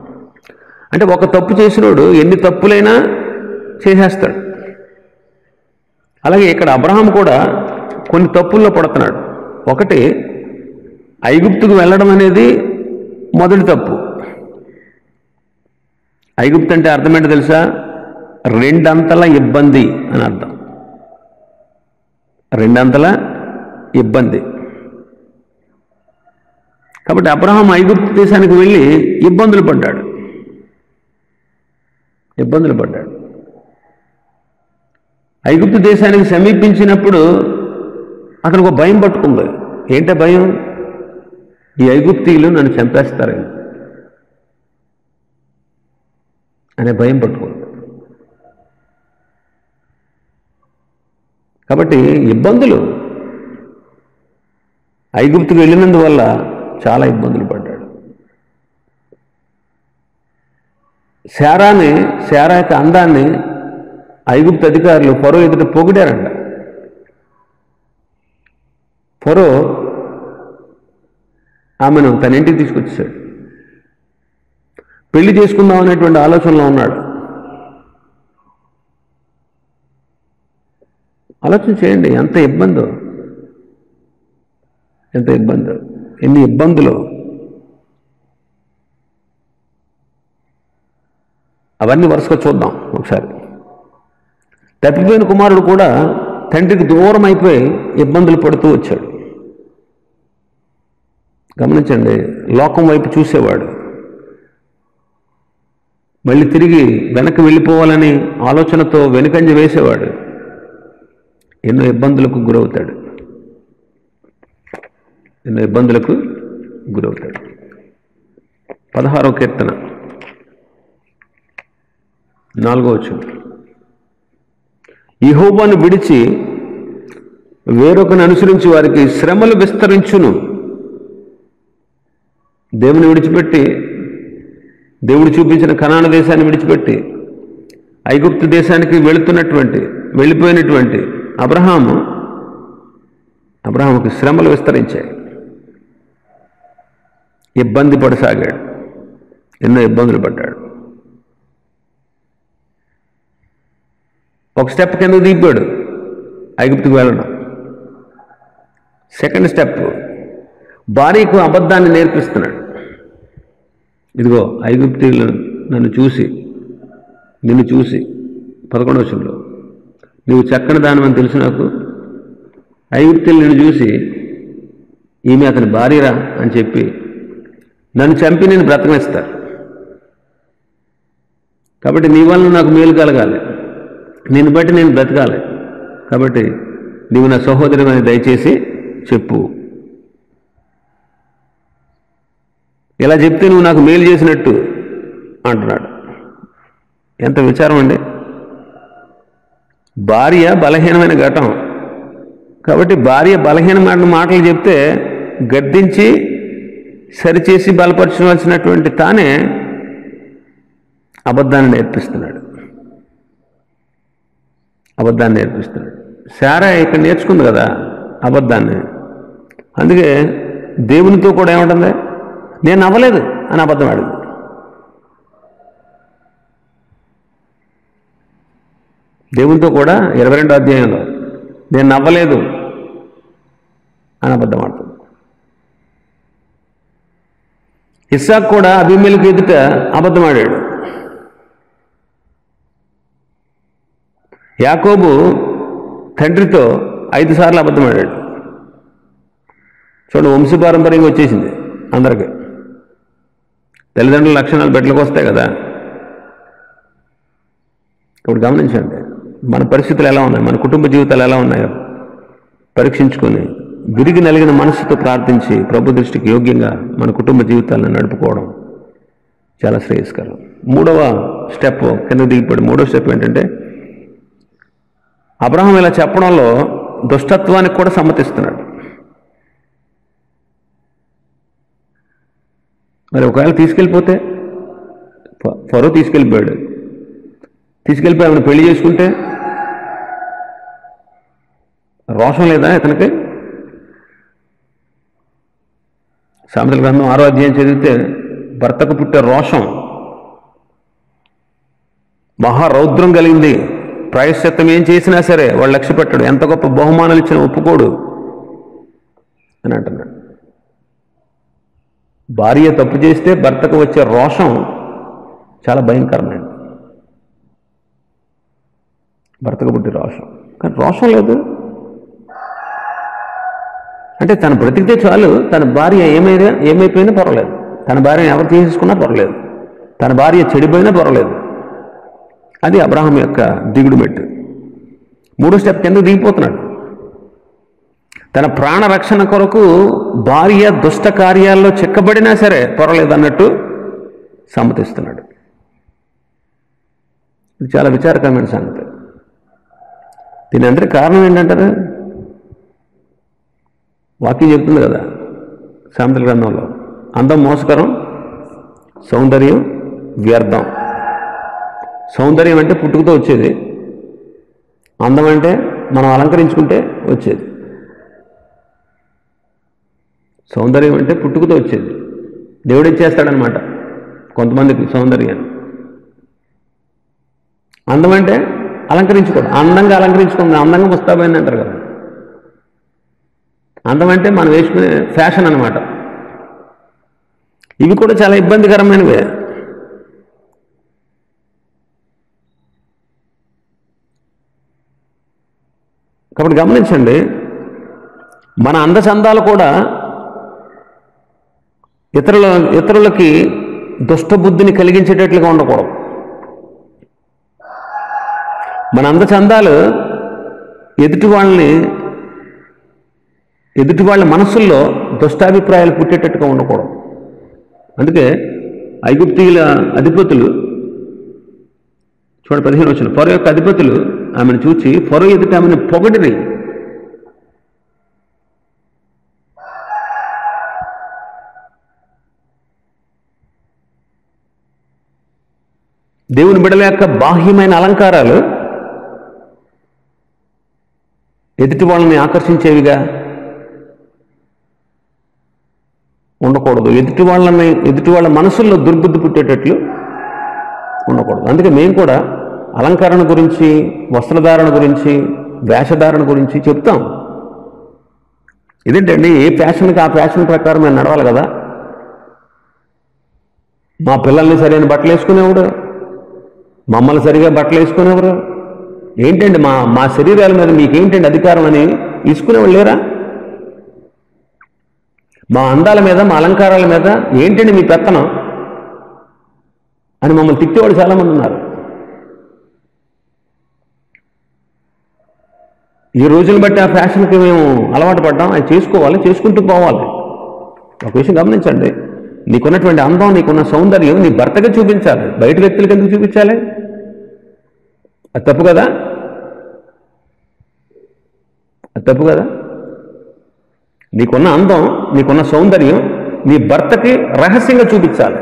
అంటే ఒక తప్పు చేసినోడు ఎన్ని తప్పులైనా చేసేస్తాడు. అలాగే ఇక్కడ అబ్రహాం కూడా కొన్ని తప్పుల్లో పడుతున్నాడు. ఒకటి, ఐగుప్తుకు వెళ్ళడం అనేది మొదటి తప్పు. ఐగుప్తు అంటే అర్థమేంటో తెలుసా? రెండంతల ఇబ్బంది అని అర్థం. రెండంతల ఇబ్బంది. కాబట్టి అబ్రహాం ఐగుప్తు దేశానికి వెళ్ళి ఇబ్బందులు పడ్డాడు. ఐగుప్తు దేశానికి సమీపించినప్పుడు అతనికి ఒక భయం పట్టుకుంది. ఏంటో భయం? ఈ ఐగుప్తీయులు నన్ను చంపేస్తారని అనే భయం పట్టుకుంది. కాబట్టి ఇబ్బందులు, ఐగుప్తుకు వెళ్ళినందువల్ల చాలా ఇబ్బందులు పడ్డాడు. శారా యొక్క అందాన్ని ఐగుప్తు అధికారులు ఫరో ఎదుట పొగిడారంట. ఫరో ఆమెను తన ఇంటికి తీసుకొచ్చేసాడు. పెళ్లి చేసుకుందాం అనేటువంటి ఆలోచనలో ఉన్నాడు. ఆలోచన చేయండి, ఎంత ఇబ్బందో, ఎన్ని ఇబ్బందులు. అవన్నీ వరుసగా చూద్దాం ఒకసారి. తప్పిపోయిన కుమారుడు కూడా తండ్రికి దూరం అయిపోయి ఇబ్బందులు పడుతూ వచ్చాడు. గమనించండి, లోకం వైపు చూసేవాడు, మళ్ళీ తిరిగి వెనక్కి వెళ్ళిపోవాలని ఆలోచనతో వెనుకంజ వేసేవాడు ఎన్నో ఇబ్బందులకు గురవుతాడు. 16వ కీర్తన 4వ వచనం. యెహోవాను విడిచి వేరొకను అనుసరించి వారికి శ్రమలు విస్తరించును. దేవుని విడిచిపెట్టి, దేవుడు చూపించిన కనాను దేశాన్ని విడిచిపెట్టి ఐగుప్తు దేశానికి వెళ్ళిపోయినటువంటి అబ్రహాముకి శ్రమలు విస్తరించాయి. ఇబ్బంది పడసాగాడు, ఎన్నో ఇబ్బందులు పడ్డాడు. ఒక స్టెప్ కింద దిగిపోయాడు ఐగుప్తుకు వెళ్ళడం. సెకండ్ స్టెప్, భార్యకు అబద్ధాన్ని నేర్పిస్తున్నాడు. ఇదిగో ఐగుప్తీయులు నిన్ను చూసి 11వ వచనంలో, నువ్వు చక్కని దానమని తెలుసు నాకు, ఐగుప్తీయులు నిన్ను చూసి ఈమె అతని భార్యరా అని చెప్పి నన్ను చంపి నేను బ్రతకనిస్తారు. కాబట్టి నీ వల్ల నాకు మేలు కలగాలి, నిన్ను బట్టి నేను బ్రతకాలి. కాబట్టి నీవు నా సహోదరి అని దయచేసి చెప్పు. ఇలా చెప్తే నువ్వు నాకు మేలు చేసినట్టు అంటున్నాడు. ఎంత విచారం అండి. భార్య బలహీనమైన ఘటం. కాబట్టి భార్య బలహీనమైన మాటలు చెప్తే గద్దించి సరిచేసి బలపరచవలసినటువంటి తానే అబద్ధాన్ని నేర్పిస్తున్నాడు. శారా ఇక్కడ నేర్చుకుంది కదా అబద్ధాన్ని. అందుకే దేవునితో కూడా ఏమంటుంది? నేను నవ్వలేదు అని అబద్ధం ఆడింది. దేవునితో కూడా 22వ అధ్యాయంలో నేను నవ్వలేదు అని అబద్ధం ఆడుతుంది. ఇస్సాకు కూడా అబీమెలెకు ఎదుట అబద్ధం ఆడాడు. యాకోబు తండ్రితో 5 సార్లు అబద్ధం ఆడాడు. చూడండి, వంశపారంపర్యంగా వచ్చేసింది అందరికి. తల్లిదండ్రుల లక్షణాలు బిడ్డలకు వస్తాయి కదా. ఇప్పుడు గమనించండి, మన పరిస్థితులు ఎలా ఉన్నాయి, మన కుటుంబ జీవితాలు ఎలా ఉన్నాయో పరీక్షించుకొని విరిగి నలిగిన మనసుతో ప్రార్థించి ప్రభు దృష్టికి యోగ్యంగా మన కుటుంబ జీవితాలను నడుపుకోవడం చాలా శ్రేయస్కరం. 3వ స్టెప్ కింద దిగిపోయాడు. 3వ స్టెప్ ఏంటంటే, అబ్రహాం ఇలా చెప్పడంలో దుష్టత్వానికి కూడా సమ్మతిస్తున్నాడు. మరి ఒకవేళ తీసుకెళ్ళిపోతే, ఫరో తీసుకెళ్ళిపోయాడు, తీసుకెళ్ళిపోయి ఆమెను పెళ్లి చేసుకుంటే రోషం లేదా ఇతనికి? సామెతల గ్రంథం 6వ అధ్యాయం చదివితే భర్తకు పుట్టే రోషం మహారౌద్రం కలిగింది. ప్రాయశ్చిత్తం ఏం చేసినా సరే వాళ్ళు లక్ష్య పెట్టాడు, ఎంత గొప్ప బహుమానాలు ఇచ్చినా ఒప్పుకోడు అని అంటున్నాడు. భార్య తప్పు చేస్తే భర్తకు వచ్చే రోషం చాలా భయంకరమైనది. భర్తకు పుట్టే రోషం, కానీ రోషం లేదు. అంటే తను బ్రతికితే చాలు, తన భార్య ఏమైపోయినా పర్వాలేదు, తన భార్యను ఎవరు తీసేసుకున్నా పర్వాలేదు, తన భార్య చెడిపోయినా పర్వాలేదు. అది అబ్రహాం యొక్క దిగుడు మెట్టు. 3వ స్టెప్ కింద దిగిపోతున్నాడు. తన ప్రాణ రక్షణ కొరకు భార్య దుష్ట కార్యాల్లో చిక్కబడినా సరే పర్వాలేదు అన్నట్టు సమ్మతిస్తున్నాడు. ఇది చాలా విచారకరమైన సంగతి. దీని అందరి కారణం ఏంటంటారు? వాక్యం చెప్తుంది కదా సామెతల గ్రంథంలో, అందం మోసకరం, సౌందర్యం వ్యర్థం. సౌందర్యం అంటే పుట్టుకతో వచ్చేది, అందం అంటే మనం అలంకరించుకుంటే వచ్చేది. సౌందర్యం అంటే పుట్టుకతో వచ్చేది, దేవుడు ఇచ్చేస్తాడనమాట కొంతమందికి సౌందర్యాన్ని. అందం అంటే అలంకరించుకోవడం, అందంగా అలంకరించుకుంది, అందంగా ముస్తాబైంది అంటారు కదా. అందం అంటే మనం వేసుకునే ఫ్యాషన్ అనమాట. ఇవి కూడా చాలా ఇబ్బందికరమైనవే. కాబట్టి గమనించండి, మన అందచందాలు కూడా ఇతరులకి దుష్టబుద్ధిని కలిగించేటట్లుగా ఉండకూడదు. మన అందచందాలు ఎదుటి వాళ్ళ మనసుల్లో దుష్టాభిప్రాయాలు పుట్టేటట్టుగా ఉండకూడదు. అందుకే ఐగుప్తీయుల అధిపతులు, చూడండి 15 వచనం, ఫరో యొక్క అధిపతులు ఆమెను చూచి ఫరో ఎదుట ఆమెను పొగడిరి. దేవుని బిడ్డల యొక్క బాహ్యమైన అలంకారాలు ఎదుటి వాళ్ళని ఆకర్షించేవిగా ఉండకూడదు. ఎదుటి వాళ్ళ మనసుల్లో దుర్బుద్ధి పుట్టేటట్లు ఉండకూడదు. అందుకే మేము కూడా అలంకరణ గురించి, వస్త్రధారణ గురించి, వేషధారణ గురించి చెప్తాం. ఇదేంటండి, ఏ ఫ్యాషన్కి ఆ ఫ్యాషన్ ప్రకారం మేము నడవాలి కదా. మా పిల్లల్ని సరైన బట్టలు వేసుకునేవాడు, మమ్మల్ని సరిగా బట్టలు వేసుకునేవారు. ఏంటండి మా శరీరాల మీద మీకేంటండి అధికారం అని తీసుకునేవాళ్ళు లేరా? మా అందాల మీద, మా అలంకారాల మీద ఏంటండి మీ పెత్తనం అని మమ్మల్ని తిట్టేవాళ్ళు చాలామంది ఉన్నారు. ఈ రోజులను బట్టి ఆ ఫ్యాషన్కి మేము అలవాటు పడ్డాం. అది చేసుకోవాలి, చేసుకుంటూ పోవాలి. ఒక విషయం గమనించండి, నీకున్నటువంటి అందం, నీకున్న సౌందర్యం నీ భర్తగా చూపించాలి, బయట వ్యక్తులకి ఎందుకు చూపించాలి? అది తప్పు కదా, అది తప్పు కదా. నీకున్న అందం, నీకున్న సౌందర్యం నీ భర్తకి రహస్యంగా చూపించాలి.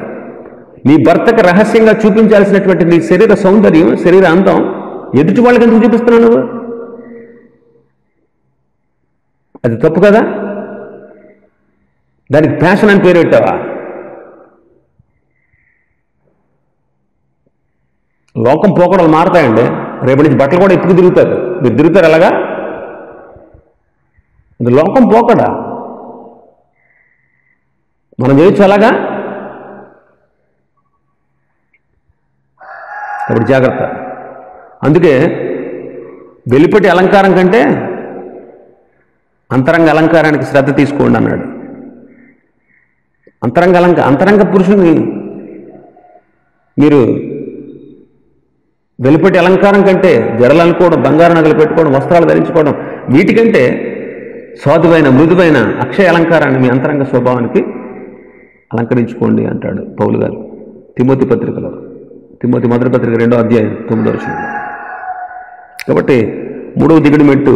నీ భర్తకి రహస్యంగా చూపించాల్సినటువంటి నీ శరీర సౌందర్యం, శరీర అందం ఎదుటి వాళ్ళకి ఎందుకు చూపిస్తున్నావు నువ్వు? అది తప్పు కదా. దానికి ఫ్యాషన్ అని పేరు పెట్టావా? లోకం పోకడలు మారుతాయండి. రేపటి నుంచి బట్టలు కూడా ఎప్పుడు తిరుగుతారు. మీరు తిరుగుతారు అలాగా? అది లోకం పోకడా. మనం చేయొచ్చు అలాగా. కాబట్టి జాగ్రత్త. అందుకే వెలుపటి అలంకారం కంటే అంతరంగ అలంకారానికి శ్రద్ధ తీసుకోండి అన్నాడు. అంతరంగ పురుషుని మీరు వెలుపటి అలంకారం కంటే జడలు అనుకోవడం, బంగారు నగలు పెట్టుకోవడం, వస్త్రాలు ధరించుకోవడం, వీటికంటే సాధువైన మృదువైన అక్షయ అలంకారాన్ని మీ అంతరంగ స్వభావానికి అలంకరించుకోండి అంటాడు పౌలు గారు తిమోతి పత్రికలో. తిమోతి మొదటి పత్రిక 2వ అధ్యాయం 9వ వచనంలో. కాబట్టి 3వ దిగుడు మెట్టు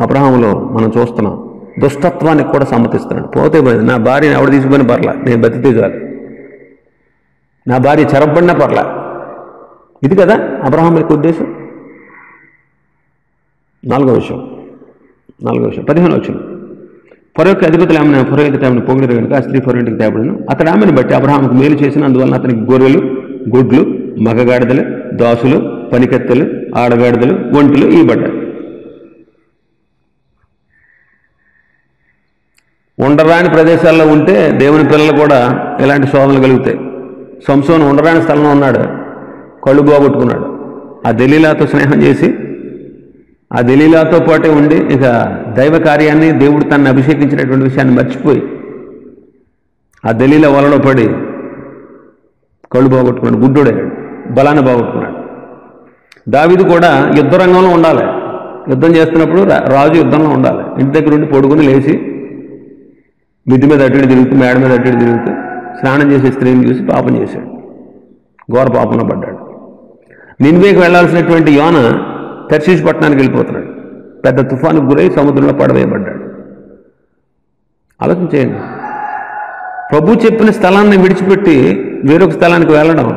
అబ్రహాములో మనం చూస్తున్నాం. దుష్టత్వానికి కూడా సమ్మతిస్తున్నాడు. పోతే పోయింది, నా భార్యని ఎవడ తీసుకుని పర్లా, నేను బతికితే చాలు, నా భార్య చెరబడినా పర్లా. ఇది కదా అబ్రహాం యొక్క ఉద్దేశం. 4వ విషయం 15వ వచనం. ఫరో యొక్క అధిపతులు ఆమెను పురోహితుడు ఆమెను పొగిడిరు కనుక ఆ స్త్రీ ఫరో ఇంటికి తేబడిను. అతడు ఆమెను బట్టి అబ్రహాంకు మేలు చేసిన అందువలన అతనికి గొర్రెలు, గుడ్లు, మగగాడిదలు, దాసులు, పనికత్తెలు, ఆడగాడిదలు, ఒంటెలు ఇవ్వబడ్డాయి. ఉండరాని ప్రదేశాల్లో ఉంటే దేవుని పిల్లలు కూడా ఇలాంటి శోధనలు కలుగుతాయి. సంసోను ఉండరాని స్థలంలో ఉన్నాడు, కళ్ళు పోగొట్టుకున్నాడు. ఆ దెలీలాతో స్నేహం చేసి ఆ దెలీలాతో పాటే ఉండి ఇక దైవ కార్యాన్ని, దేవుడు తనని అభిషేకించినటువంటి విషయాన్ని మర్చిపోయి ఆ దెలీలా వలలో పడి కళ్ళు పోగొట్టుకున్నాడు, గుడ్డోడయ్యాడు, బలాన్ని పోగొట్టుకున్నాడు. దావీదు కూడా యుద్ధ రంగంలో ఉండాలి. యుద్ధం చేస్తున్నప్పుడు రాజు యుద్ధంలో ఉండాలి. ఇంటి దగ్గర ఉండి పడుకుని లేచి మిద్ది మీద అటు తిరుగుతూ, మేడ మీద అటు తిరుగుతూ స్నానం చేసే స్త్రీని చూసి పాపం చేశాడు, ఘోర పాపంలో పడ్డాడు. నిన్వేకి వెళ్లాల్సినటువంటి యోన తర్షీషు పట్టణానికి వెళ్ళిపోతున్నాడు. పెద్ద తుఫానుకు గురై సముద్రంలో పడవేయబడ్డాడు. ఆలోచన చేయండి. ప్రభు చెప్పిన స్థలాన్ని విడిచిపెట్టి వేరొక స్థలానికి వెళ్ళడం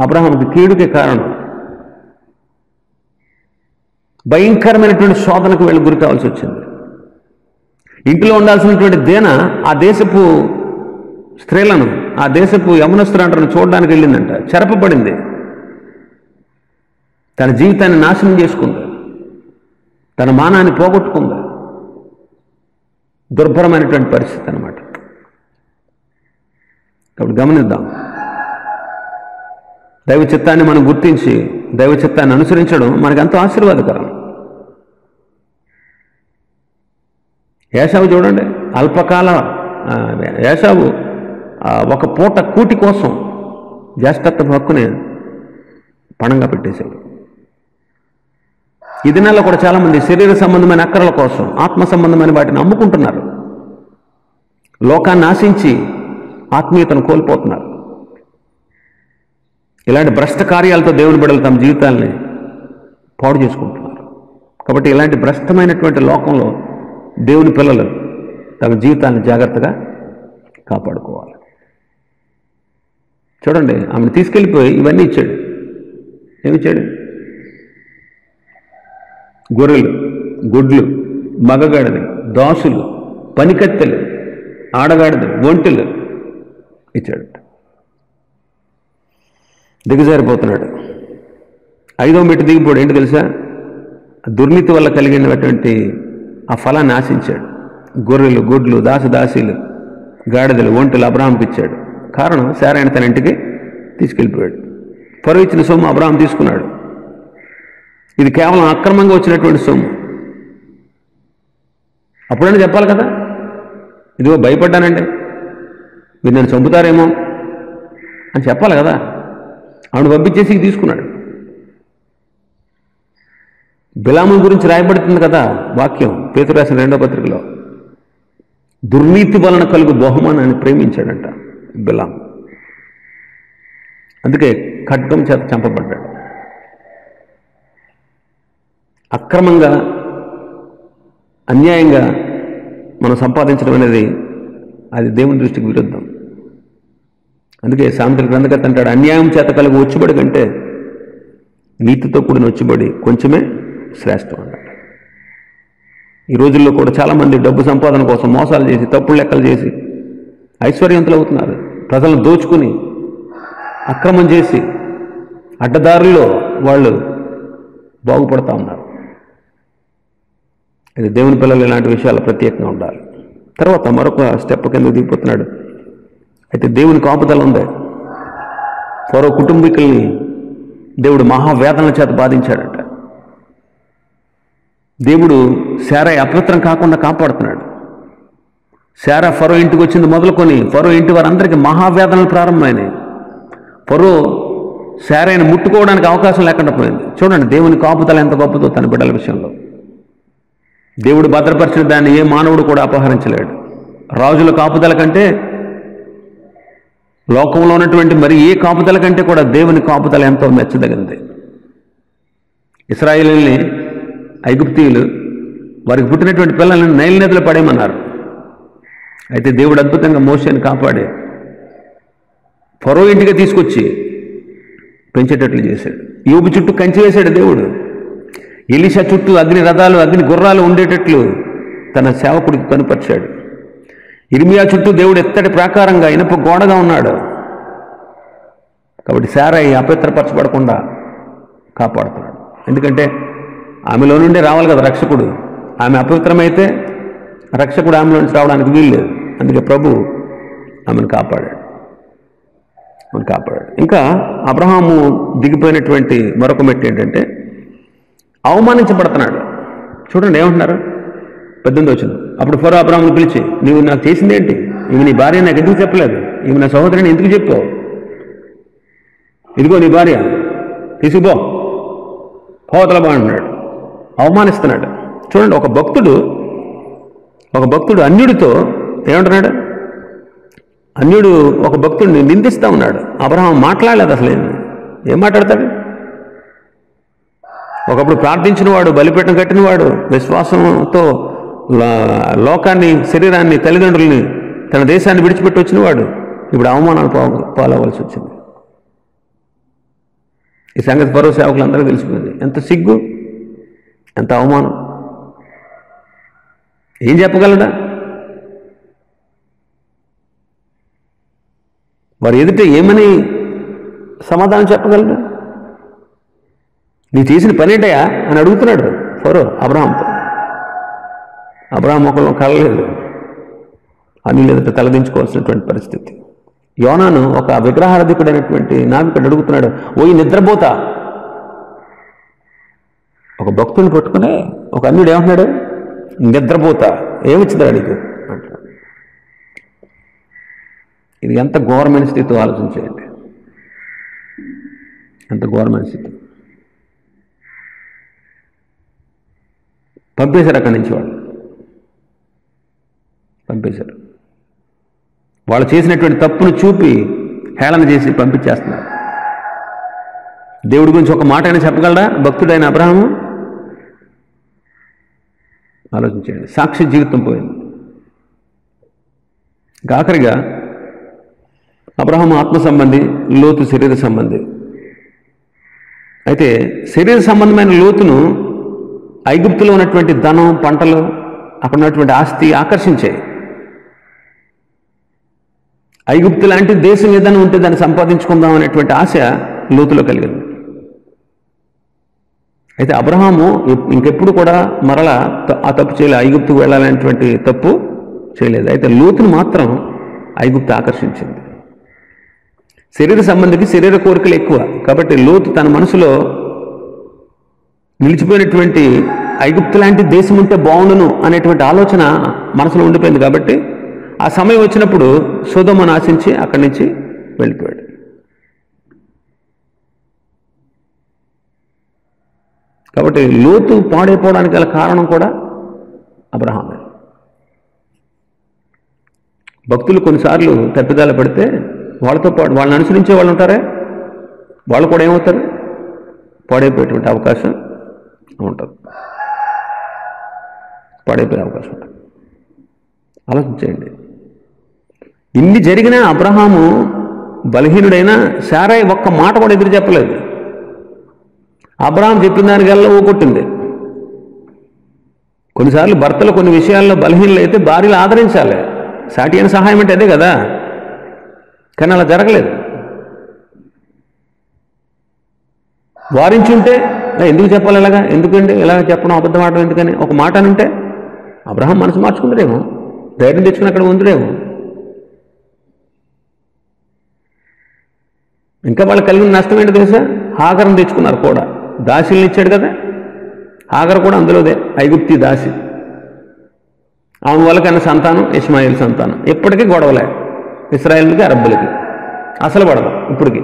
అబ్రహాంకి కీడుకే కారణం. భయంకరమైనటువంటి శోధనకు వెళ్ళి గురి కావాల్సి వచ్చింది. ఇంట్లో ఉండాల్సినటువంటి దేన ఆ దేశపు స్త్రీలను, ఆ దేశపు యవనస్తులను చూడడానికి వెళ్ళిందంట. చెరపబడింది, తన జీవితాన్ని నాశనం చేసుకుంది, తన మానాన్ని పోగొట్టుకుంది. దుర్భరమైనటువంటి పరిస్థితి అన్నమాట. కాబట్టి గమనిద్దాం. దైవ చిత్తాన్ని మనం గుర్తించి దైవ చిత్తాన్ని అనుసరించడం మనకు ఎంతో ఆశీర్వాదకరం. ఏశావు చూడండి, అల్పకాల ఏశావు ఒక పూట కూటి కోసం జ్యేష్ఠత్వ హక్కుని పణంగా పెట్టేశాడు. ఈ దినాల్లో కూడా చాలామంది శరీర సంబంధమైన అక్కరల కోసం ఆత్మ సంబంధమైన వాటిని అమ్ముకుంటున్నారు. లోకాన్ని ఆశించి ఆత్మీయతను కోల్పోతున్నారు. ఇలాంటి భ్రష్ట కార్యాలతో దేవుని బిడ్డలు తమ జీవితాలని పాడు చేసుకుంటున్నారు. కాబట్టి ఇలాంటి భ్రష్టమైనటువంటి లోకంలో దేవుని పిల్లలు తమ జీవితాన్ని జాగ్రత్తగా కాపాడుకోవాలి. చూడండి, ఆమెను తీసుకెళ్ళిపోయి ఇవన్నీ ఇచ్చాడు. ఏమిచ్చాడు? గొర్రెలు, గుడ్లు, మగగాడిదలు, దాసులు, పనికత్తెలు, ఆడగాడిదలు, ఒంటెలు ఇచ్చాడు. దిగజారిపోతున్నాడు. 5వ మెట్టు దిగిపోడు. ఏంటి తెలుసా? దుర్నీతి వల్ల కలిగినటువంటి ఆ ఫలాన్ని ఆశించాడు. గొర్రెలు, గుడ్లు, దాసదాసీలు, గాడిదలు, ఒంటెలు అబ్రహాంకి ఇచ్చాడు. కారణం, శారైన తన ఇంటికి తీసుకెళ్ళిపోయాడు. ఫరో ఇచ్చిన సొమ్ము అబ్రహాం తీసుకున్నాడు. ఇది కేవలం అక్రమంగా వచ్చినటువంటి సొమ్ము. అప్పుడైనా చెప్పాలి కదా, ఇదిగో భయపడ్డానండి, మీరు నన్ను చంపుతారేమో అని చెప్పాలి కదా. ఆవిడ పంపించేసి తీసుకున్నాడు. బిలాము గురించి రాయబడుతుంది కదా వాక్యం, పేతురు రాసిన 2వ పత్రికలో. దుర్నీతి వలన కలుగు బహుమానాన్ని ప్రేమించాడంట బిలాము. అందుకే ఖడ్గం చేత చంపబడ్డాడు. అక్రమంగా, అన్యాయంగా మనం సంపాదించడం అనేది అది దేవుని దృష్టికి విరుద్ధం. అందుకే సామెతల గ్రంథకర్త అంటాడు, అన్యాయం చేత కలుగు వచ్చుబడి కంటే నీతితో కూడిన వచ్చుబడి కొంచెమే శ్రేష్టం అన్నాడు. ఈ రోజుల్లో కూడా చాలామంది డబ్బు సంపాదన కోసం మోసాలు చేసి, తప్పుడు లెక్కలు చేసి ఐశ్వర్యవంతులు అవుతున్నారు. ప్రజలను దోచుకుని, అక్రమం చేసి, అడ్డదారుల్లో వాళ్ళు బాగుపడుతూ ఉన్నారు. ఇది దేవుని పిల్లలు ఇలాంటి విషయాలు ప్రత్యేకంగా ఉండాలి. తర్వాత మరొక స్టెప్ కింద దిగిపోతున్నాడు. అయితే దేవుని కాపుదల ఉంది. ఫరో కుటుంబీకుల్ని దేవుడు మహావేదనల చేత బాధించాడట. దేవుడు శారా అపవిత్రం కాకుండా కాపాడుతున్నాడు. శారా ఫరో ఇంటికి వచ్చింది మొదలుకొని ఫరో ఇంటి వారందరికీ మహావేదనలు ప్రారంభమైనాయి. ఫరో శారాని ముట్టుకోవడానికి అవకాశం లేకుండా పోయింది. చూడండి దేవుని కాపుదల ఎంత గొప్పదో తన బిడ్డల విషయంలో. దేవుడు భద్రపరిచిన దాన్ని ఏ మానవుడు కూడా అపహరించలేడు. రాజుల కాపుదల కంటే, లోకంలో ఉన్నటువంటి మరి ఏ కాపుదల కంటే కూడా దేవుని కాపుదల ఎంతో మెచ్చదగింది. ఇశ్రాయేలీయుల్ని ఐగుప్తీయులు వారికి పుట్టినటువంటి పిల్లల్ని నైల్ నదిలో పడేయమన్నారు. అయితే దేవుడు అద్భుతంగా మోషేని కాపాడి ఫరో ఇంటికి తీసుకొచ్చి పెంచేటట్లు చేశాడు. యోబు చుట్టూ కంచి వేశాడు దేవుడు. ఎలీషా చుట్టూ అగ్ని రథాలు అగ్ని గుర్రాలు ఉండేటట్లు తన సేవకుడికి కనుపరిచాడు. ఇర్మియా చుట్టూ దేవుడు ఎత్తటి ప్రాకారంగా ఇనుప గోడగా ఉన్నాడు. కాబట్టి శారయి అపవిత్రపరచబడకుండా కాపాడుతున్నాడు. ఎందుకంటే ఆమెలో నుండి రావాలి కదా రక్షకుడు. ఆమె అపవిత్రమైతే రక్షకుడు ఆమెలో నుంచి రావడానికి వీల్లేదు. అందుకే ప్రభు ఆమెను కాపాడాడు. ఇంకా అబ్రహాము దిగిపోయినటువంటి మరొక మెట్టు ఏంటంటే అవమానించబడుతున్నాడు. చూడండి ఏమంటున్నారు 18వ వచనం. అప్పుడు ఫరో అబ్రహామును పిలిచి, నీవు నాకు చేసింది ఏంటి? ఈమె నీ భార్య నాకు ఎందుకు చెప్పలేదు? ఈమె నా సహోదరిని ఎందుకు చెప్పావు? ఇదిగో నీ భార్య, తీసుకుపో, పోతల బాగుంటున్నాడు. అవమానిస్తున్నాడు. చూడండి ఒక భక్తుడు అన్యుడితో ఏమంటున్నాడు? అన్యుడు ఒక భక్తుడిని నిందిస్తూ ఉన్నాడు. అబ్రహాం మాట్లాడలేదు. అసలు ఏం మాట్లాడతాడు? ఒకప్పుడు ప్రార్థించిన వాడు, బలిపీఠం కట్టినవాడు, విశ్వాసంతో లోకాన్ని, శరీరాన్ని, తల్లిదండ్రుల్ని, తన దేశాన్ని విడిచిపెట్టి వచ్చినవాడు ఇప్పుడు అవమానాలు పాలవలసి వచ్చింది. ఈ సంగతి ఫరో సేవకులందరూ తెలిసిపోయింది. ఎంత సిగ్గు, ఎంత అవమానం! ఏం చెప్పగలడా? వారు ఎదుట ఏమని సమాధానం చెప్పగలడు? నీ చేసిన పనేంటయా అని అడుగుతున్నాడు ఫరో అబ్రహాంతో. అబ్రహాం ఒకళ్ళు కలలేదు, అని లేదంటే తలదించుకోవాల్సినటువంటి పరిస్థితి. యోనాను ఒక విగ్రహారాధికుడైనటువంటి నావికుడు అడుగుతున్నాడు, ఓ ఈ నిద్రపోతా. ఒక భక్తుని పట్టుకుని ఒక అన్యుడు ఏమంటున్నాడు? నిద్రపోతా, ఏమొచ్చింది అడిగి అంటున్నాడు. ఇది ఎంత ఘోరమైన స్థితి ఆలోచించేయండి. ఎంత ఘోరమైన స్థితి. పంపేశారు అక్కడి నుంచి. వాళ్ళు పంపేశారు. వాళ్ళు చేసినటువంటి తప్పును చూపి హేళన చేసి పంపించేస్తున్నారు. దేవుడి గురించి ఒక మాట అయినా చెప్పగలడా భక్తుడైన అబ్రహాము? ఆలోచించండి. సాక్షి జీవితం పోయింది. ఆఖరిగా అబ్రహాము ఆత్మ సంబంధి, లోతు శరీర సంబంధి. అయితే శరీర సంబంధమైన లోతును ఐగుప్తులో ఉన్నటువంటి ధనం, పంటలు, అక్కడ ఉన్నటువంటి ఆస్తి ఆకర్షించాయి. ఐగుప్తు లాంటి దేశం ఏదైనా ఉంటే దాన్ని సంపాదించుకుందాం అనేటువంటి ఆశ లోతులో కలిగింది. అయితే అబ్రహాము ఇంకెప్పుడు కూడా మరలా ఆ తప్పు చేయలేదు. ఐగుప్తుకు వెళ్ళాలనేటువంటి తప్పు చేయలేదు. అయితే లోతును మాత్రం ఐగుప్తు ఆకర్షించింది. శరీర సంబంధికి శరీర కోరికలు ఎక్కువ. కాబట్టి లోతు తన మనసులో నిలిచిపోయినటువంటి ఐగుప్తు లాంటి దేశం ఉంటే బాగుండును అనేటువంటి ఆలోచన మనసులో ఉండిపోయింది. కాబట్టి ఆ సమయం వచ్చినప్పుడు సొదొమను ఆశించి అక్కడి నుంచి వెళ్ళిపోయాడు. కాబట్టి లోతు పాడైపోవడానికి గల కారణం కూడా అబ్రహామే. భక్తులు కొన్నిసార్లు తప్పిదాలు పడితే వాళ్ళతో పాటు వాళ్ళని అనుసరించే వాళ్ళు ఉంటారే, వాళ్ళు కూడా ఏమవుతారు? పాడైపోయేటువంటి అవకాశం ఉంటుంది. పాడైపోయే అవకాశం ఉంటుంది. ఆలోచించేయండి. ఇన్ని జరిగినా అబ్రహాము బలహీనుడైనా శారయి ఒక్క మాట కూడా ఎదురు చెప్పలేదు. అబ్రహాం చెప్పిన దానికల్లా ఊకొట్టింది. కొన్నిసార్లు భర్తలు కొన్ని విషయాల్లో బలహీనలు అయితే భార్యలు ఆదరించాలి. సాటి అయిన సహాయం అంటే అదే కదా. కానీ అలా జరగలేదు. వారించుంటే ఎందుకు చెప్పాలి ఇలాగా? ఎందుకండి ఇలా చెప్పడం, అబద్ధం ఆడడం ఎందుకని? ఒక మాట అనుంటే అబ్రహాం మనసు మార్చుకుందరేమో, ధైర్యం తెచ్చుకుని అక్కడ ఉందిరేమో. ఇంకా వాళ్ళు కలిగిన నష్టం ఏంటో తెలుసా? హాగరం తెచ్చుకున్నారు కూడా. దాసీలను ఇచ్చాడు కదా. హాగర్ కూడా అందులోదే, ఐగుప్తి దాసి. ఆమె వల్ల కన్నా సంతానం ఇష్మాయిల్ సంతానం. ఇప్పటికీ గొడవలే ఇశ్రాయేలుకి అరబ్బులకి, అసలు పడదు ఇప్పటికి.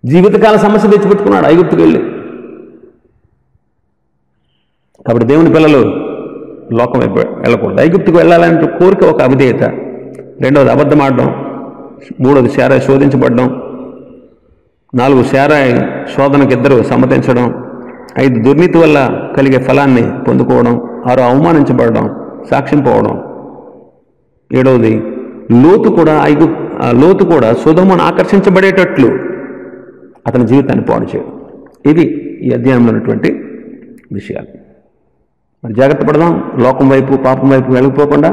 జీవితకాల సమస్య తెచ్చిపెట్టుకున్నాడు ఐగుప్తుకి వెళ్ళి. కాబట్టి దేవుని పిల్లలు లోకం వైపు వెళ్ళకూడదు. ఐగుప్తుకు వెళ్ళాలంటే కోరిక ఒక అవిధేయత, రెండవది అబద్ధం ఆడడం, మూడవది శారాయి శోధించబడడం, 4 శారాయి శోధనకి ఇద్దరు సమ్మతించడం, 5 దుర్నీతి వల్ల కలిగే ఫలాన్ని పొందుకోవడం, 6 అవమానించబడడం, సాక్ష్యం పోవడం, 7వది లోతు కూడా సొదొమను ఆకర్షించబడేటట్లు అతని జీవితాన్ని పాడు చేయడం. ఇది ఈ అధ్యాయంలో ఉన్నటువంటి విషయాలు. మరి జాగ్రత్త పడదాం, లోకం వైపు పాపం వైపు వెళ్ళిపోకుండా.